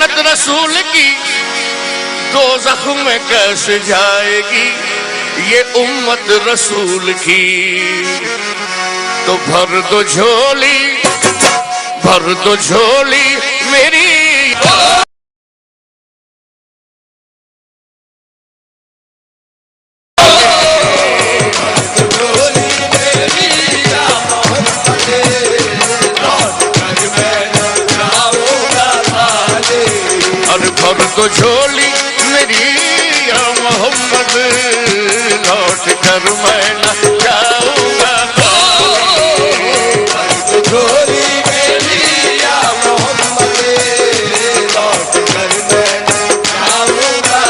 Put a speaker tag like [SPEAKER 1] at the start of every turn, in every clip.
[SPEAKER 1] जन्नत रसूल की दोज़ख में कैसे जाएगी ये उम्मत रसूल की। तो भर दो झोली मेरी। भर दो झोली मेरी या मोहम्मद, लौट कर मैं न जाऊंगा। भर दो झोली मेरी या मोहम्मद, लौट कर मैं न जाऊंगा।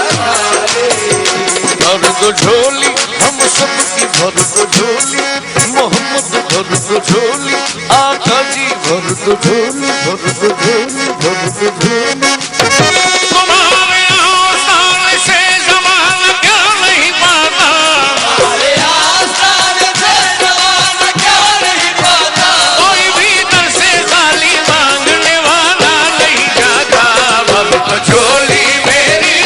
[SPEAKER 1] भर दो झोली हम सबकी, भर दो झोली मोहम्मद, भर दो झोली आका जी, भर दो झोली, भर दो झोली, भर दो झोली। तुम्हारे आस्थान से ज़माना क्या नहीं पाता, तुम्हारे आस्थान से ज़माना क्या नहीं पाता। कोई भी दर से खाली मांगने वाला नहीं जाता। भर दो झोली मेरी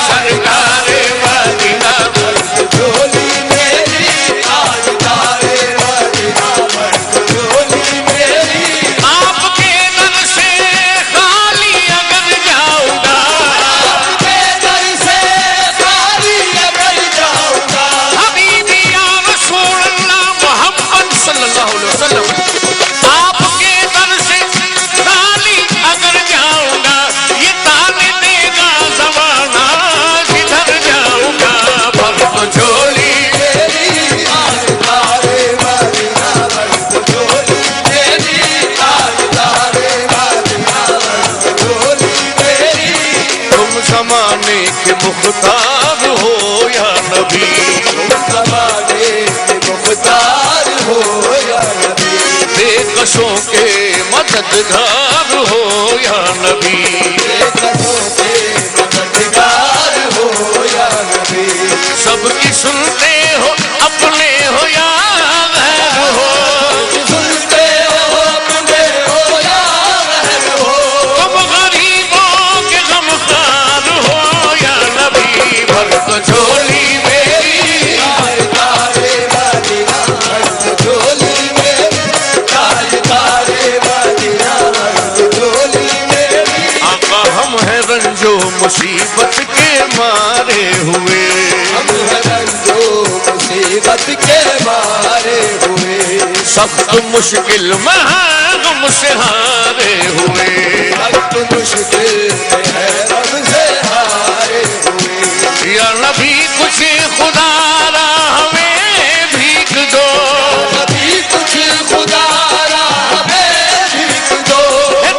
[SPEAKER 1] सरकारे मदीना, भर दो झोली मेरी ताजदारे मदीना, भर दो झोली मेरी। आपके दर से खाली अगर जाऊंगा, आपके दर से खाली अगर जाऊंगा, हबीबी या रसूल अल्लाह मोहम्मद सल्लल्लाहु अलैहि वसल्लम, आपके दर से खाली अगर जाऊंगा, ये ताने देगा ज़माना जिधर जाऊंगा। भर दो झोली मेरी ताजदारे मदीना, भर दो झोली मेरी ताजदारे मदीना, भर दो झोली मेरी। तुम ज़माने के मुख्तार हो या नबी, तुम ज़माने के मुख्तार हो या नबी। बेकसों के मददगार हो या नबी, बेकसों के मददगार हो या नबी। सबकी सुनते हो अपने हो या गैर हो, सुनते हो अपने हो या गैर हो। तुम गरीबों के गमखार हो या नबी। भर दो झोली मेरी ताजदारे मदीना, भर दो झोली मेरी ताजदारे मदीना, भर दो झोली मेरी। आका हम हैं रंजो मुसीबत के मारे हुए, हम हैं रंजो मुसीबत के मारे हुए। सख्त मुश्किल में हैं गम से हारे हुए, सख्त मुश्किल में है गम से हारे हुए। या नबी कुछ खुदारा हमें भीख दो, नबी कुछ खुदारा हमें भीख दो।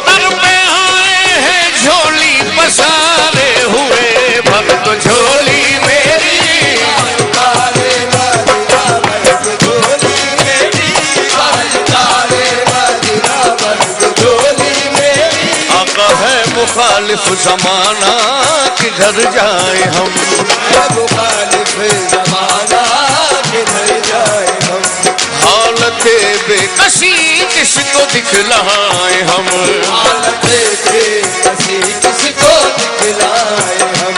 [SPEAKER 1] दर पे आए हैं झोली पसारे हुए। भर दो झोली मेरी ताजदारे मदीना, भर दो झोली मेरी ताजदारे मदीना, भर दो झोली मेरी। आका है मुखालिफ ज़माना किधर जाए हम, है मुखालिफ ज़माना किधर जाए हम। हालत बेकसी किसको दिखलाए हम, हालत बेकसी किसको दिखलाए हम।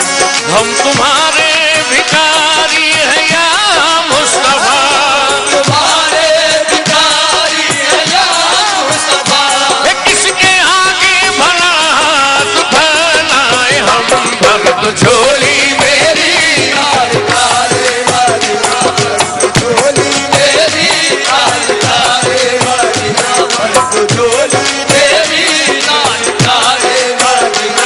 [SPEAKER 1] हम तुम्हारे भिखारी हैं या मुस्तफा, तुम्हारे भिखारी हैं या मुस्तफा। किसके आगे भला हाथ फैलाए हम। भर दो झोली मेरी ताजदारे मदीना, भर दो झोली मेरी ताजदारे मदीना, भर दो झोली मेरी ताजदारे मदीना।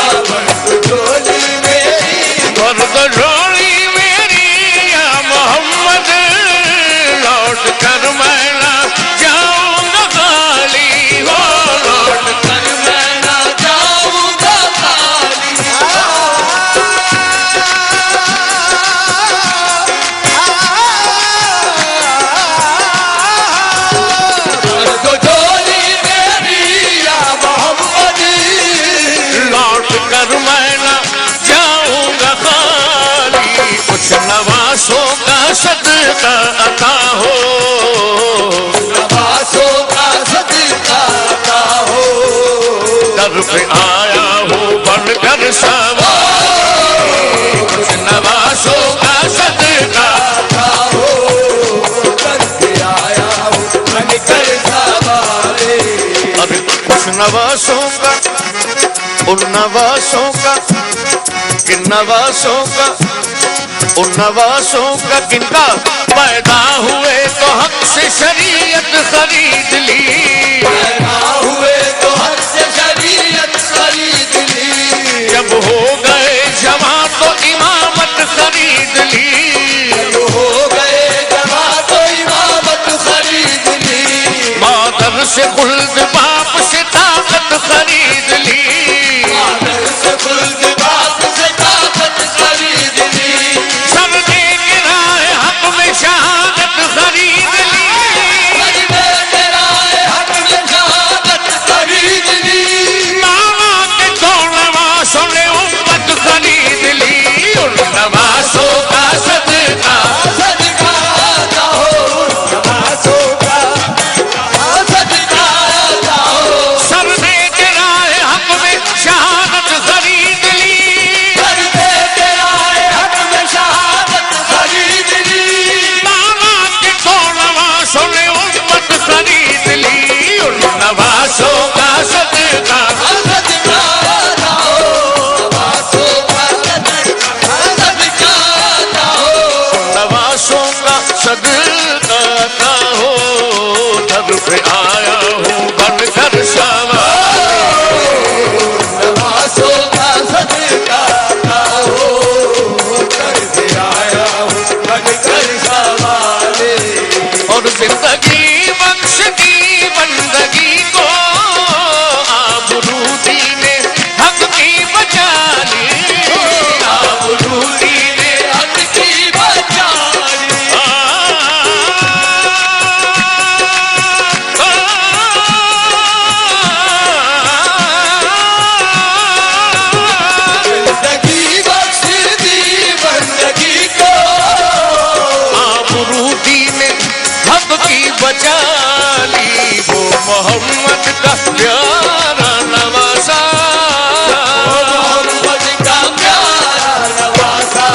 [SPEAKER 1] उन नवासों का किन नवासों का उन नवासों का किनका पैदा हुए तो हक से शरीयत खरीद ली,
[SPEAKER 2] पैदा हुए तो हक से शरीयत खरीद ली,
[SPEAKER 1] जब हो गए जवां तो इमामत खरीद ली,
[SPEAKER 2] जब हो गए जवां तो इमामत खरीद ली,
[SPEAKER 1] मादर से खुल्द बाप से ताकत खरीद ली,
[SPEAKER 2] मादर से खुल्द बाप से ताकत खरीद ली,
[SPEAKER 1] सब दे गिराए हक में शहादत खरीद ली,
[SPEAKER 2] सजदे गिराए हक में शहादत खरीद ली,
[SPEAKER 1] मामा के दो नवासों ने उम्मत खरीद ली, उन नवासों का सदका
[SPEAKER 2] सदका आता हो, नवासों का सदका आता हो,
[SPEAKER 1] सब दे गिराए हक में शहादत खरीद ली,
[SPEAKER 2] सजदे गिराए हक में शहादत खरीद ली,
[SPEAKER 1] मामा के दो नवासों ने उम्मत खरीद ली, उन नवासों का सदका
[SPEAKER 2] सदका आता हो, नवासों का सदका आता हो,
[SPEAKER 1] नवासों का सदका आता हो, दर पे आया हूँ बनकर सवार,
[SPEAKER 2] नवासों का सदका आता हो, करके आया हूँ बनकर सवाले,
[SPEAKER 1] और जिंदगी बख्श दी बंदगी को आबरूदी ने हक की बचा ली, आबरूदी ने
[SPEAKER 2] हक की बचाली, जिंदगी बख्श दी बंदगी को,
[SPEAKER 1] आबरूदी ने हक की बचा ली, वो मोहम्मद का प्यारा नवासा,
[SPEAKER 2] मोहम्मद का प्यारा नवासा,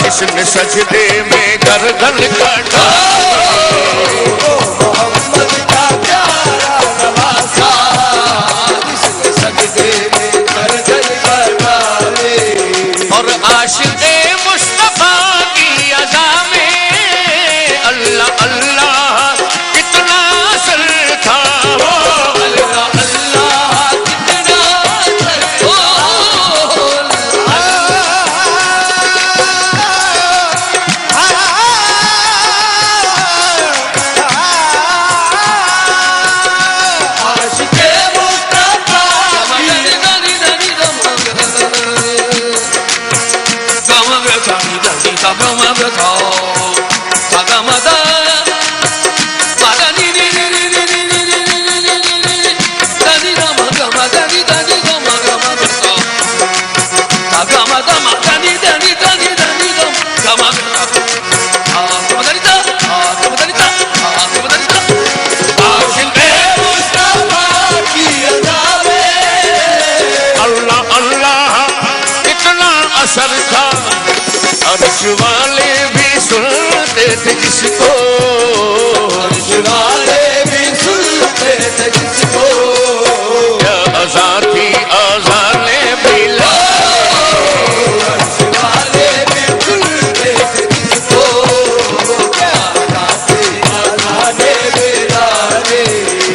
[SPEAKER 1] इसने सजदे में गर्दन कटा,
[SPEAKER 2] मोहम्मद का प्यारा नवासा, इसने सजदे में गर्दन कटाले,
[SPEAKER 1] और आशिक़े मुस्तफा की अदा में अल्लाह अल्लाह कितना असर था,
[SPEAKER 2] अल्लाह अल्लाह कितना असर, ओ आशिक़े मुस्तफा
[SPEAKER 1] आशिक़े
[SPEAKER 2] मुस्तफा की अदा में
[SPEAKER 1] अल्लाह अल्लाह कितना असर था, अर्श वाले भी सुनते थे जिसको,
[SPEAKER 2] वाले भी सुनते थे जिसको,
[SPEAKER 1] क्या अज़ा थी अज़ाने बिलाल,
[SPEAKER 2] वाले भी सुनते थे जिसको, क्या गाते आज़ाने बिलाले,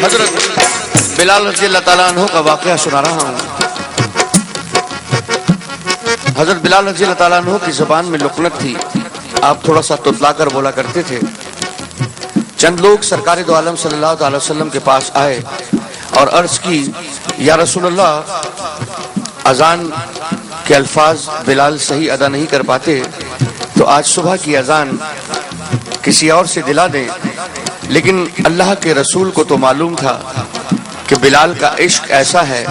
[SPEAKER 1] हजरत बिलाल रज़ी अल्लाह ताला अन्हु का वाक़या सुना रहा हूँ। हजरत बिलाल रज़ी अल्लाह ताला अन्हु की ज़बान में लुकनत थी, आप थोड़ा सा तुतला कर बोला करते थे। चंद लोग सरकार दो आलम सल्लल्लाहु अलैहि वसल्लम के पास आए और अर्ज की, या रसूलल्लाह, अजान के अल्फाज बिलाल सही अदा नहीं कर पाते, तो आज सुबह की अजान किसी और से दिला दें। लेकिन अल्लाह के रसूल को तो मालूम था कि बिलाल का इश्क ऐसा है,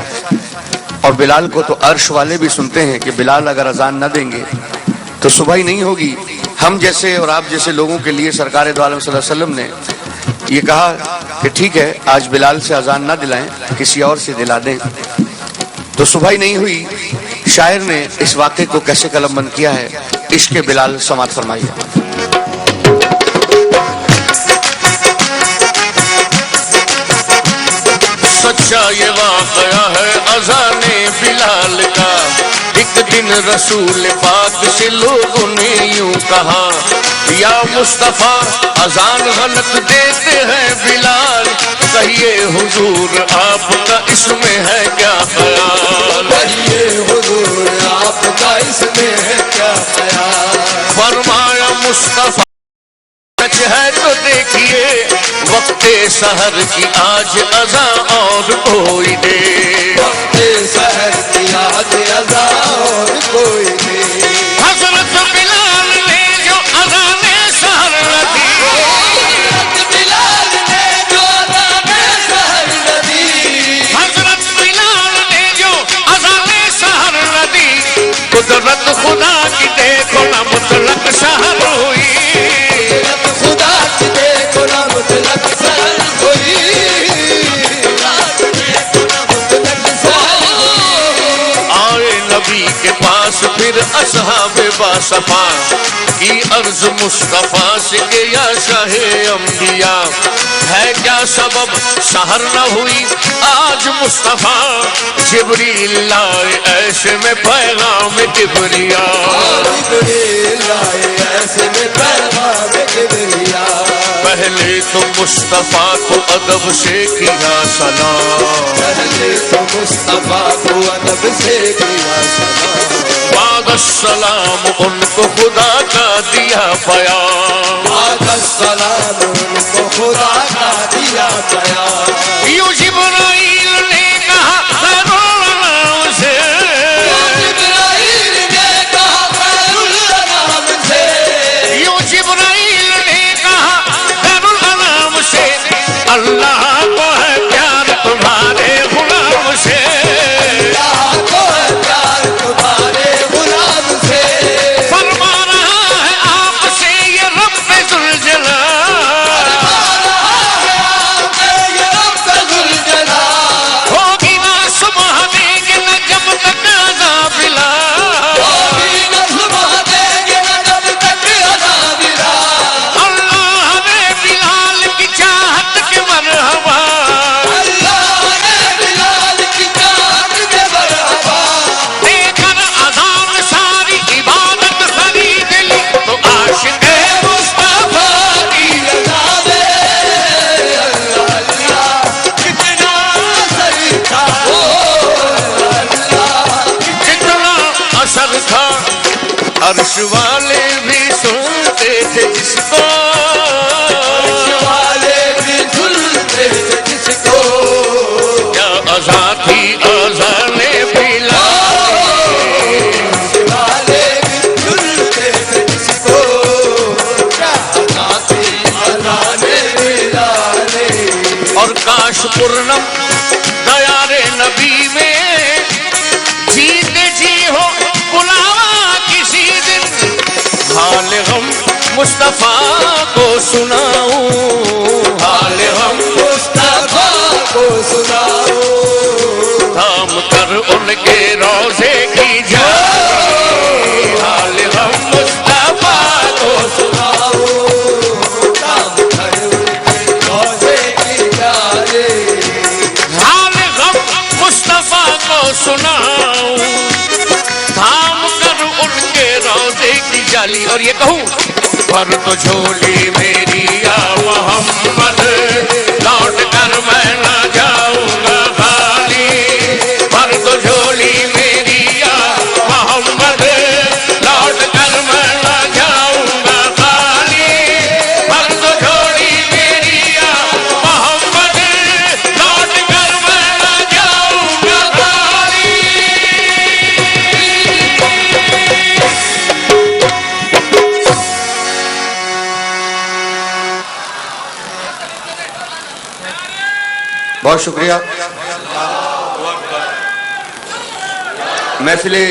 [SPEAKER 1] और बिलाल को तो अर्श वाले भी सुनते हैं कि बिलाल अगर अजान न देंगे तो सुबह ही नहीं होगी। हम जैसे और आप जैसे लोगों के लिए सरकार दो आलम सल्लल्लाहु अलैहि वसल्लम ने ये कहा कि ठीक है, आज बिलाल से अजान न दिलाएं, किसी और से दिला दें, तो सुबह ही नहीं हुई। शायर ने इस वाक़े को कैसे कलमबंद किया है, इश्क़ बिलाल समात फरमाइए। सच्चा
[SPEAKER 3] ये वाक़या है अज़ाने बिलाल का। एक दिन रसूल पाक से लोगों ने यूं कहा, या मुस्तफा अजान गलत देते हैं बिलाल, कहिए हुजूर आपका इसमें है क्या ख्याल।
[SPEAKER 2] कहिए हुजूर आपका इसमें है क्या ख्याल।
[SPEAKER 3] फरमाया मुस्तफा सच है तो देखिए, वक्ते सहर की आज अज़ा और कोई दे।
[SPEAKER 2] वक्ते सहर की आज अज़ा और कोई दे।
[SPEAKER 3] हज़रत बिलाल ने जो अज़ाने सहर दी,
[SPEAKER 2] हज़रत बिलाल ने जो अज़ाने सहर दी,
[SPEAKER 3] हज़रत बिलाल ने जो अज़ाने सहर दी, कुदरत खुदा की देखो ना मुतलक सहर हुई।
[SPEAKER 2] खुदा की देखो ना मुतलक सहर हुई।
[SPEAKER 3] आए नबी के पास फिर असहाबे बासफा की अर्ज मुस्तफा से के या शाहे अंबिया, है क्या सबब सहर न हुई आज मुस्तफा। जिब्रील लाए ऐसे में पैगाम किबरिया,
[SPEAKER 2] जिब्रील लाए ऐसे में पैगाम किबरिया।
[SPEAKER 3] पहले तो मुस्तफा को अदब से किया सलाम,
[SPEAKER 2] पहले तो मुस्तफा को अदब से किया सलाम।
[SPEAKER 3] बाद सलाम उनको खुदा का दिया बयान।
[SPEAKER 2] बाद सलाम उनको खुदा का दिया बयान।
[SPEAKER 3] यूं जिब्राइल ने कहा खैरुल अनाम से,
[SPEAKER 2] जिब्राइल ने कहा खैरुल अनाम से,
[SPEAKER 3] यूं जिब्राइल ने कहा खैरुल अनाम से, अल्लाह को है प्यार तुम्हारे गुलाम से।
[SPEAKER 2] अल्लाह को है प्यार तुम्हारे गुलाम से।
[SPEAKER 3] फरमा रहा है आपसे ये रब्बे जुल जलाल, होगी ना सुबह देंगे न जब तक अज़ान बिलाल। अल्लाह ने बिलाल की चाहत के मरहबा, देकर अज़ान सारी इबादत खरीद ली, तो आशिक़े मुस्तफा की कितना असर था। अर्श वाले भी सुनते थे जिसको, क्या अज़ा थी अज़ाने बिलाल। और काश पूर्णम दयारे नबी में जीते जी हो बुलावा किसी दिन, हाल गम मुस्तफा को सुनाऊं, हाल गम
[SPEAKER 2] मुस्तफा को सुनाओ।
[SPEAKER 3] थाम कर उनके रोजे की जाए, हाल गम मुस्तफा को
[SPEAKER 2] सुनाओ। काम कर उनके रोज़े की जाए।
[SPEAKER 3] हाल गम मुस्तफा को सुनाऊं, थाम कर उनके रोजे की जाली। और ये कहूँ पर तो झोली मेरी या मोहम्मद, लौट कर मैं ना जाऊंगा खाली। पर तो झोली मेरी या मोहम्मद, लौट कर मैं ना जाऊंगा खाली। पर तो झोली मेरी या मोहम्मद, लौट कर मैं ना जाऊंगा खाली।
[SPEAKER 1] बहुत शुक्रिया। महफिले